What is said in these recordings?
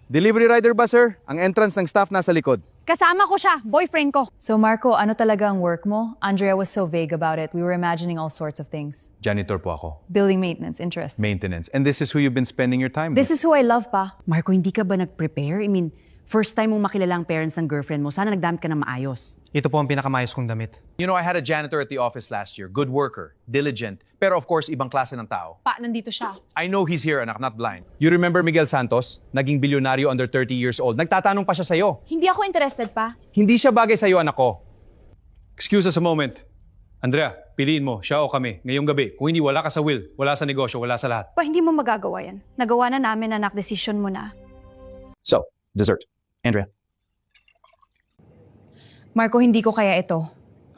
Delivery rider ba, sir? Ang entrance ng staff nasa likod. Kasama ko siya, boyfriend ko. So Marco, ano talaga ang work mo? Andrea was so vague about it. We were imagining all sorts of things. Janitor po ako. Building maintenance, interest. Maintenance. And this is who you've been spending your time This with. is who I love pa. Marco, hindi ka ba nag-prepare? I mean, first time mong makilala ang parents ng girlfriend mo, sana nagdamit ka ng maayos. Ito po ang pinakamayos kong damit. You know, I had a janitor at the office last year. Good worker, diligent, pero of course, ibang klase ng tao. Pa, nandito siya. I know he's here, anak, not blind. You remember Miguel Santos? Naging bilyonaryo under 30 years old. Nagtatanong pa siya sa'yo. Hindi ako interested pa. Hindi siya bagay sa'yo, anak ko. Excuse us a moment. Andrea, piliin mo, siya o kami, ngayong gabi. Kung hindi, wala ka sa will, wala sa negosyo, wala sa lahat. Pa, hindi mo magagawa yan. Nagawa na namin, anak, decision mo na. So, dessert. Andrea. Marco, hindi ko kaya ito.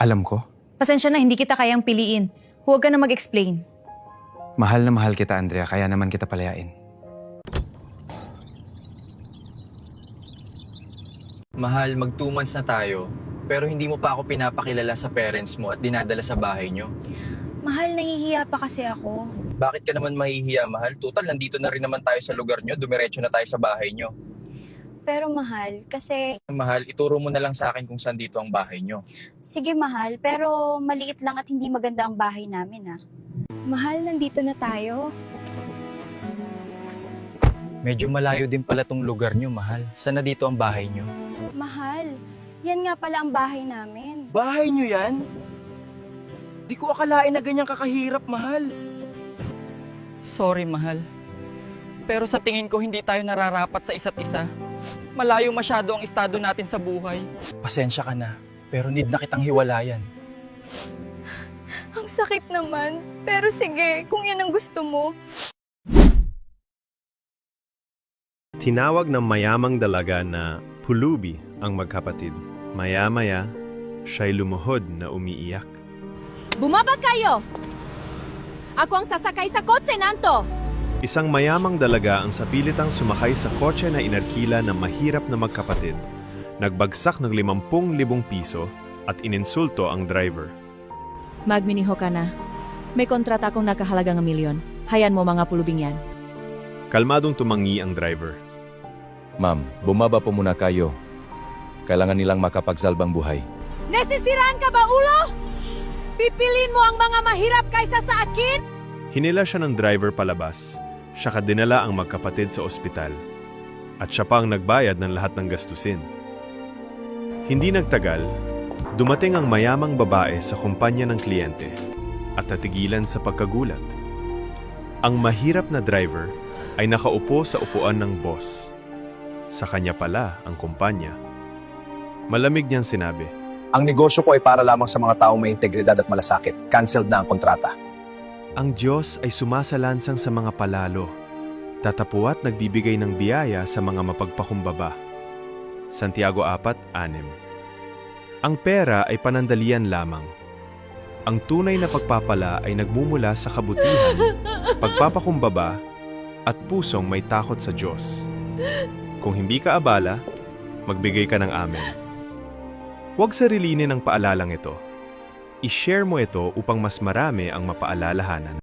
Alam ko. Pasensya na, hindi kita kayang piliin. Huwag ka na mag-explain. Mahal na mahal kita, Andrea, kaya naman kita palayain. Mahal, mag 2 months na tayo, pero hindi mo pa ako pinapakilala sa parents mo at dinadala sa bahay nyo. Mahal, nahihiya pa kasi ako. Bakit ka naman mahihiya, mahal? Total, nandito na rin naman tayo sa lugar nyo, dumiretso na tayo sa bahay nyo. Pero mahal, kasi... Mahal, ituro mo na lang sa akin kung saan dito ang bahay nyo. Sige mahal, pero maliit lang at hindi maganda ang bahay namin ah. Mahal, nandito na tayo. Medyo malayo din pala tong lugar nyo, mahal. Saan na dito ang bahay nyo? Mahal, yan nga pala ang bahay namin. Bahay nyo yan? Di ko akalain na ganyan kakahirap, mahal. Sorry, mahal. Pero sa tingin ko hindi tayo nararapat sa isa't isa. Malayo masyado ang estado natin sa buhay. Pasensya ka na, pero need na kitang hiwalayan. Ang sakit naman. Pero sige, kung yan ang gusto mo. Tinawag ng mayamang dalaga na pulubi ang magkapatid. Maya-maya, siya'y lumuhod na umiiyak. Bumaba kayo! Ako ang sasakay sa kotse nanto! Isang mayamang dalaga ang sapilitang sumakay sa kotse na inarkila ng mahirap na magkapatid. Nagbagsak ng 50,000 piso at ininsulto ang driver. Magminiho ka na. May kontrata akong nakahalagang 1,000,000. Hayan mo mga pulubing yan. Kalmadong tumangi ang driver. Ma'am, bumaba po muna kayo. Kailangan nilang makapagsalbang buhay. Nasisiraan ka ba, ulo? Pipiliin mo ang mga mahirap kaysa sa akin? Hinila siya ng driver palabas. Siya kadinala ang magkapatid sa ospital. At siya pa ang nagbayad ng lahat ng gastusin. Hindi nagtagal, dumating ang mayamang babae sa kumpanya ng kliyente at natigilan sa pagkagulat. Ang mahirap na driver ay nakaupo sa upuan ng boss. Sa kanya pala ang kumpanya. Malamig niyang sinabi, Ang negosyo ko ay para lamang sa mga taong may integridad at malasakit. Cancelled na ang kontrata. ang Diyos ay sumasalansang sa mga palalo, tatapuat nagbibigay ng biyaya sa mga mapagpakumbaba. Santiago 4:6. Ang pera ay panandalian lamang. Ang tunay na pagpapala ay nagmumula sa kabutihan, pagpapakumbaba, at pusong may takot sa Diyos. Kung hindi ka abala, magbigay ka ng amen. Huwag sarilinin ang paalalang ito. I-share mo ito upang mas marami ang mapaalalahanan.